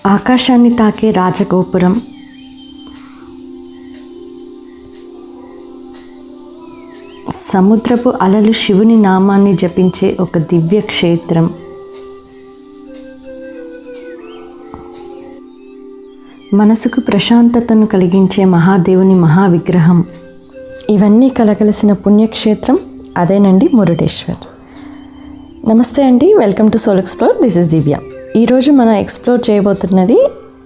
ఆకాశాన్ని తాకే రాజగోపురం, సముద్రపు అలలు శివుని నామాన్ని జపించే ఒక దివ్య క్షేత్రం, మనసుకు ప్రశాంతతను కలిగించే మహాదేవుని మహావిగ్రహం, ఇవన్నీ కలగలిసిన పుణ్యక్షేత్రం అదేనండి మురుడేశ్వర్. నమస్తే అండి, welcome to soul explore. This is Divya. ఈరోజు మనం ఎక్స్ప్లోర్ చేయబోతున్నది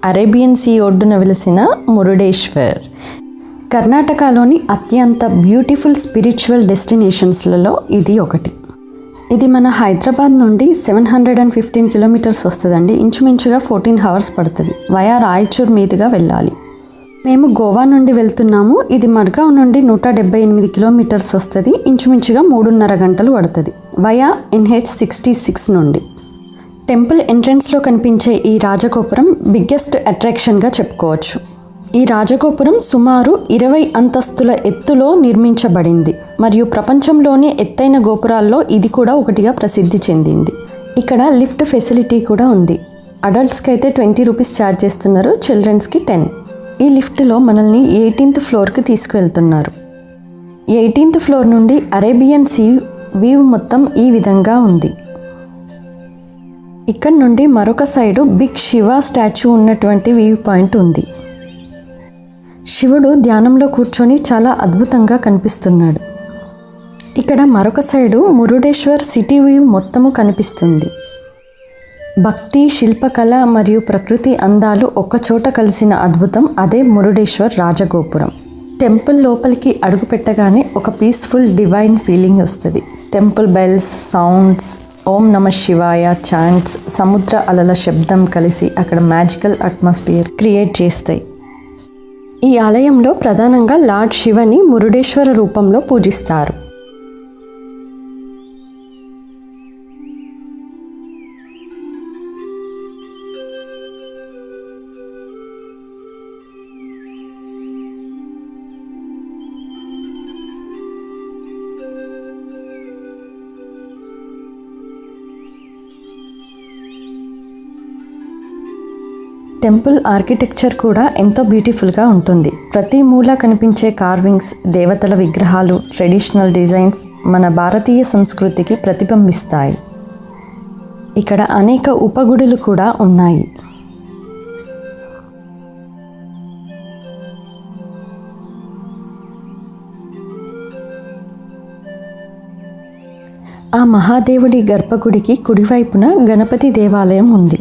అరేబియన్ సీ ఒడ్డున వెలిసిన మురుడేశ్వర్. కర్ణాటకలోని అత్యంత బ్యూటిఫుల్ స్పిరిచువల్ డెస్టినేషన్స్లలో ఇది ఒకటి. ఇది మన హైదరాబాద్ నుండి 715 కిలోమీటర్స్ వస్తుందండి. ఇంచుమించుగా 14 hours పడుతుంది. వయా రాయచూర్ మీదుగా వెళ్ళాలి. మేము గోవా నుండి వెళ్తున్నాము. ఇది మడ్గావ్ నుండి 178 కిలోమీటర్స్ వస్తుంది. ఇంచుమించుగా 3.5 గంటలు పడుతుంది వయా NH66 నుండి. టెంపుల్ ఎంట్రన్స్లో కనిపించే ఈ రాజగోపురం బిగ్గెస్ట్ అట్రాక్షన్గా చెప్పుకోవచ్చు. ఈ రాజగోపురం సుమారు 20 అంతస్తుల ఎత్తులో నిర్మించబడింది మరియు ప్రపంచంలోని ఎత్తైన గోపురాల్లో ఇది కూడా ఒకటిగా ప్రసిద్ధి చెందింది. ఇక్కడ లిఫ్ట్ ఫెసిలిటీ కూడా ఉంది. అడల్ట్స్కి అయితే 20 రూపీస్ ఛార్జ్ చేస్తున్నారు, చిల్డ్రన్స్కి 10. ఈ లిఫ్ట్లో మనల్ని 18th ఫ్లోర్కి తీసుకువెళ్తున్నారు. 18th ఫ్లోర్ నుండి అరేబియన్ సీ వ్యూ మొత్తం ఈ విధంగా ఉంది. ఇక్కడ నుండి మరొక సైడు బిగ్ శివ స్టాచ్యూ ఉన్నటువంటి వ్యూ పాయింట్ ఉంది. శివుడు ధ్యానంలో కూర్చొని చాలా అద్భుతంగా కనిపిస్తున్నాడు. ఇక్కడ మరొక సైడు మురుడేశ్వర్ సిటీ వ్యూ మొత్తము కనిపిస్తుంది. భక్తి, శిల్పకళ మరియు ప్రకృతి అందాలు ఒక్కచోట కలిసిన అద్భుతం అదే మురుడేశ్వర్ రాజగోపురం. టెంపుల్ లోపలికి అడుగు పెట్టగానే ఒక పీస్ఫుల్ డివైన్ ఫీలింగ్ వస్తుంది. టెంపుల్ బెల్స్, సౌండ్స్, ఓం నమ శివాయ చాంట్స్, సముద్ర అలల శబ్దం కలిసి అక్కడ మ్యాజికల్ అట్మాస్ఫియర్ క్రియేట్ చేస్తాయి. ఈ ఆలయంలో ప్రధానంగా లార్డ్ శివని మురుడేశ్వర రూపంలో పూజిస్తారు. టెంపుల్ ఆర్కిటెక్చర్ కూడా ఎంతో బ్యూటిఫుల్గా ఉంటుంది. ప్రతి మూల కనిపించే కార్వింగ్స్, దేవతల విగ్రహాలు, ట్రెడిషనల్ డిజైన్స్ మన భారతీయ సంస్కృతికి ప్రతిబింబిస్తాయి. ఇక్కడ అనేక ఉపగుడులు కూడా ఉన్నాయి. ఆ మహాదేవుడి గర్భగుడికి కుడివైపున గణపతి దేవాలయం ఉంది.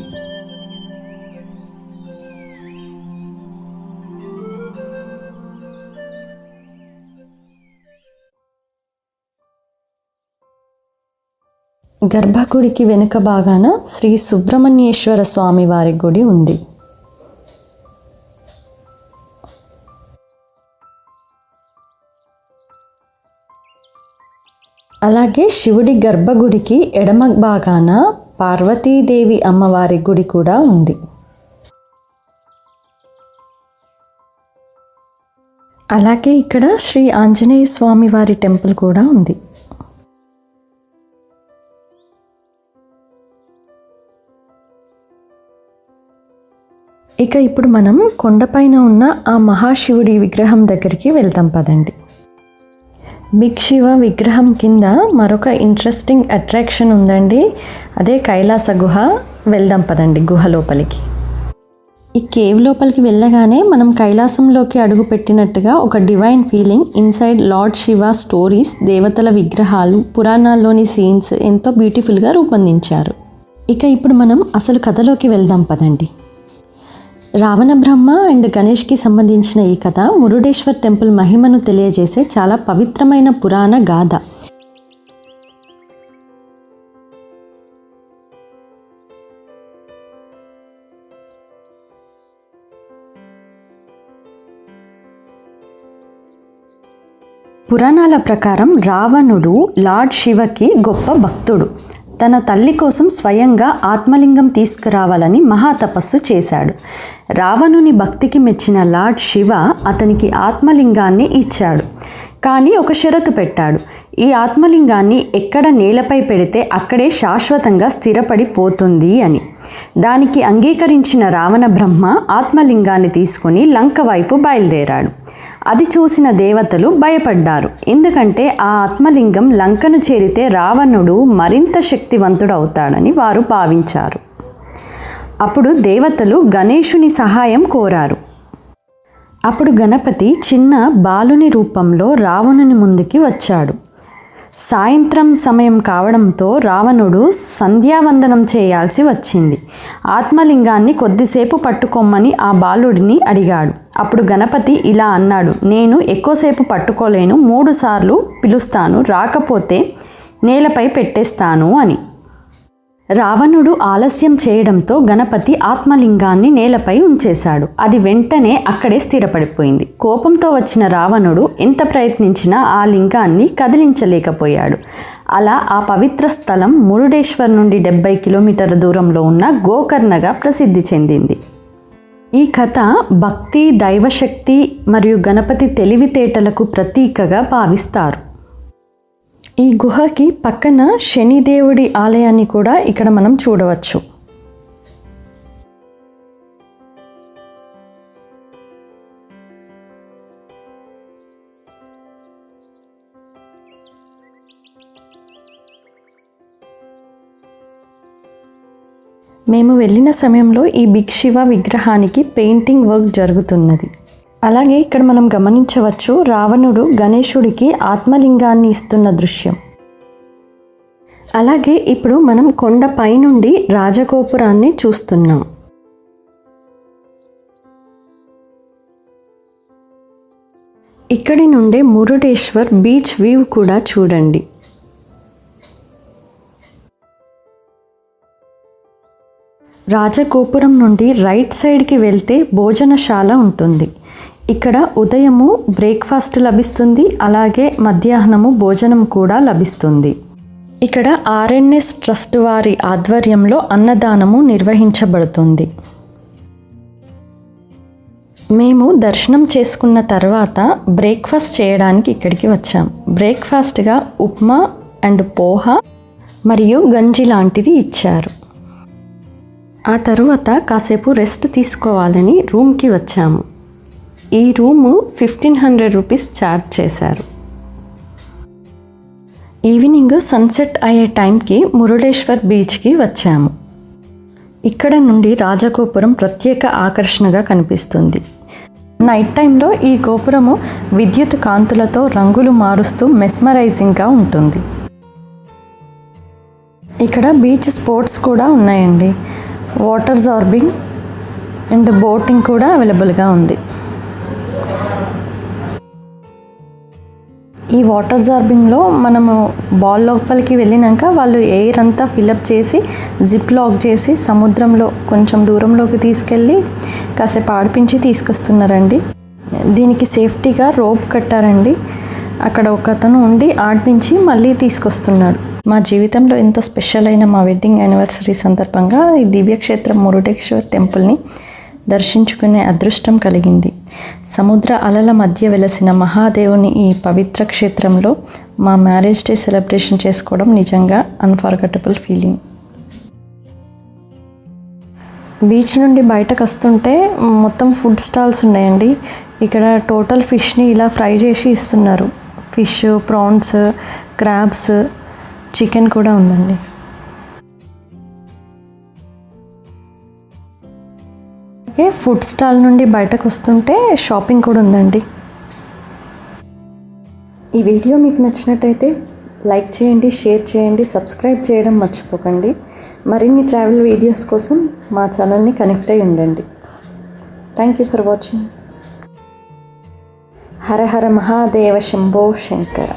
గర్భగుడికి వెనుక భాగాన శ్రీ సుబ్రహ్మణ్యేశ్వర స్వామి వారి గుడి ఉంది. అలాగే శివుడి గర్భగుడికి ఎడమ భాగాన పార్వతీదేవి అమ్మవారి గుడి కూడా ఉంది. అలాగే ఇక్కడ శ్రీ ఆంజనేయ స్వామి వారి టెంపుల్ కూడా ఉంది. ఇక ఇప్పుడు మనం కొండపైన ఉన్న ఆ మహాశివుడి విగ్రహం దగ్గరికి వెళ్తాం పదండి. బిగ్ శివ విగ్రహం కింద మరొక ఇంట్రెస్టింగ్ అట్రాక్షన్ ఉందండి. అదే కైలాస గుహ. వెళ్దాం పదండి గుహ లోపలికి. ఈ కేవ్ లోపలికి వెళ్ళగానే మనం కైలాసంలోకి అడుగు పెట్టినట్టుగా ఒక divine feeling. Inside lord Shiva stories, దేవతల విగ్రహాలు, పురాణాల్లోని సీన్స్ ఎంతో బ్యూటిఫుల్గా రూపొందించారు. ఇక ఇప్పుడు మనం అసలు కథలోకి వెళ్దాం పదండి. రావణ బ్రహ్మ అండ్ గణేష్కి సంబంధించిన ఈ కథ మురుడేశ్వర్ టెంపుల్ మహిమను తెలియజేసే చాలా పవిత్రమైన పురాణ గాథ. పురాణాల ప్రకారం రావణుడు లార్డ్ శివకి గొప్ప భక్తుడు. తన తల్లి కోసం స్వయంగా ఆత్మలింగం తీసుకురావాలని మహాతపస్సు చేశాడు. రావణుని భక్తికి మెచ్చిన లార్డ్ శివ అతనికి ఆత్మలింగాన్ని ఇచ్చాడు. కానీ ఒక షరతు పెట్టాడు. ఈ ఆత్మలింగాన్ని ఎక్కడ నేలపై పెడితే అక్కడే శాశ్వతంగా స్థిరపడిపోతుంది అని. దానికి అంగీకరించిన రావణ బ్రహ్మ ఆత్మలింగాన్ని తీసుకొని లంక వైపు బయలుదేరాడు. అది చూసిన దేవతలు భయపడ్డారు. ఎందుకంటే ఆ ఆత్మలింగం లంకను చేరితే రావణుడు మరింత శక్తివంతుడవుతాడని వారు భావించారు. అప్పుడు దేవతలు గణేశుని సహాయం కోరారు. అప్పుడు గణపతి చిన్న బాలుని రూపంలో రావణుని ముందుకి వచ్చాడు. సాయంత్రం సమయం కావడంతో రావణుడు సంధ్యావందనం చేయాల్సి వచ్చింది. ఆత్మలింగాన్ని కొద్దిసేపు పట్టుకోమని ఆ బాలుడిని అడిగాడు. అప్పుడు గణపతి ఇలా అన్నాడు, నేను ఎక్కువసేపు పట్టుకోలేను, 3 సార్లు పిలుస్తాను, రాకపోతే నేలపై పెట్టేస్తాను అని. రావణుడు ఆలస్యం చేయడంతో గణపతి ఆత్మలింగాన్ని నేలపై ఉంచేశాడు. అది వెంటనే అక్కడే స్థిరపడిపోయింది. కోపంతో వచ్చిన రావణుడు ఎంత ప్రయత్నించినా ఆ లింగాన్ని కదిలించలేకపోయాడు. అలా ఆ పవిత్ర స్థలం మురుడేశ్వర్ నుండి 70 కిలోమీటర్ల దూరంలో ఉన్న గోకర్ణగా ప్రసిద్ధి చెందింది. ఈ కథ భక్తి, దైవశక్తి మరియు గణపతి తెలివితేటలకు ప్రతీకగా భావిస్తారు. ఈ గుహకి పక్కన శనిదేవుడి ఆలయాన్ని కూడా ఇక్కడ మనం చూడవచ్చు. మేము వెళ్ళిన సమయంలో ఈ బిగ్ శివ విగ్రహానికి పెయింటింగ్ వర్క్ జరుగుతున్నది. అలాగే ఇక్కడ మనం గమనించవచ్చు, రావణుడు గణేశుడికి ఆత్మలింగాన్ని ఇస్తున్న దృశ్యం. అలాగే ఇప్పుడు మనం కొండపై నుండి రాజగోపురాన్ని చూస్తున్నాం. ఇక్కడి నుండే మురుడేశ్వర్ బీచ్ వ్యూ కూడా చూడండి. రాజగోపురం నుండి రైట్ సైడ్కి వెళ్తే భోజనశాల ఉంటుంది. ఇక్కడ ఉదయము బ్రేక్ఫాస్ట్ లభిస్తుంది, అలాగే మధ్యాహ్నము భోజనం కూడా లభిస్తుంది. ఇక్కడ RNS ట్రస్ట్ వారి ఆధ్వర్యంలో అన్నదానము నిర్వహించబడుతుంది. మేము దర్శనం చేసుకున్న తర్వాత బ్రేక్ఫాస్ట్ చేయడానికి ఇక్కడికి వచ్చాం. బ్రేక్ఫాస్ట్గా ఉప్మా అండ్ పోహా మరియు గంజి లాంటిది ఇచ్చారు. ఆ తరువాత కాసేపు రెస్ట్ తీసుకోవాలని రూమ్కి వచ్చాము. ఈ రూము 1500 రూపీస్ ఛార్జ్ చేశారు. ఈవినింగ్ సన్సెట్ అయ్యే టైంకి మురుడేశ్వర్ బీచ్కి వచ్చాము. ఇక్కడ నుండి రాజగోపురం ప్రత్యేక ఆకర్షణగా కనిపిస్తుంది. నైట్ టైంలో ఈ గోపురము విద్యుత్ కాంతులతో రంగులు మారుస్తూ మెస్మరైజింగ్గా ఉంటుంది. ఇక్కడ బీచ్ స్పోర్ట్స్ కూడా ఉన్నాయండి. వాటర్ జార్బింగ్ అండ్ బోటింగ్ కూడా అవైలబుల్గా ఉంది. ఈ వాటర్ జార్బింగ్లో మనము బాల్ లోపలికి వెళ్ళినాక వాళ్ళు ఎయిర్ అంతా ఫిల్అప్ చేసి జిప్ లాక్ చేసి సముద్రంలో కొంచెం దూరంలోకి తీసుకెళ్ళి కాసేపు ఆడిపించి తీసుకొస్తున్నారండి. దీనికి సేఫ్టీగా రోప్ కట్టారండి. అక్కడ ఒక అతను ఉండి ఆడిపించి మళ్ళీ తీసుకొస్తున్నాడు. మా జీవితంలో ఎంతో స్పెషల్ అయిన మా వెడ్డింగ్ యానివర్సరీ సందర్భంగా ఈ దివ్యక్షేత్రం మురుడేశ్వర్ టెంపుల్ని దర్శించుకునే అదృష్టం కలిగింది. సముద్ర అలల మధ్య వెలసిన మహాదేవుని ఈ పవిత్ర క్షేత్రంలో మా మ్యారేజ్ డే సెలబ్రేషన్ చేసుకోవడం నిజంగా అన్ఫర్గెటబుల్ ఫీలింగ్. బీచ్ నుండి బయటకు వస్తుంటే మొత్తం ఫుడ్ స్టాల్స్ ఉన్నాయండి. ఇక్కడ టోటల్ ఫిష్ని ఇలా ఫ్రై చేసి ఇస్తున్నారు. ఫిష్, ప్రాన్స్, క్రాబ్స్, చికెన్ కూడా ఉందండి. అలాగే ఫుడ్ స్టాల్ నుండి బయటకు వస్తుంటే షాపింగ్ కూడా ఉందండి. ఈ వీడియో మీకు నచ్చినట్టయితే లైక్ చేయండి, షేర్ చేయండి, సబ్స్క్రైబ్ చేయడం మర్చిపోకండి. మరిన్ని ట్రావెల్ వీడియోస్ కోసం మా ఛానల్ని కనెక్ట్ అయి ఉండండి. Thank you for watching. Hara Hara Mahadeva Shambho Shankara.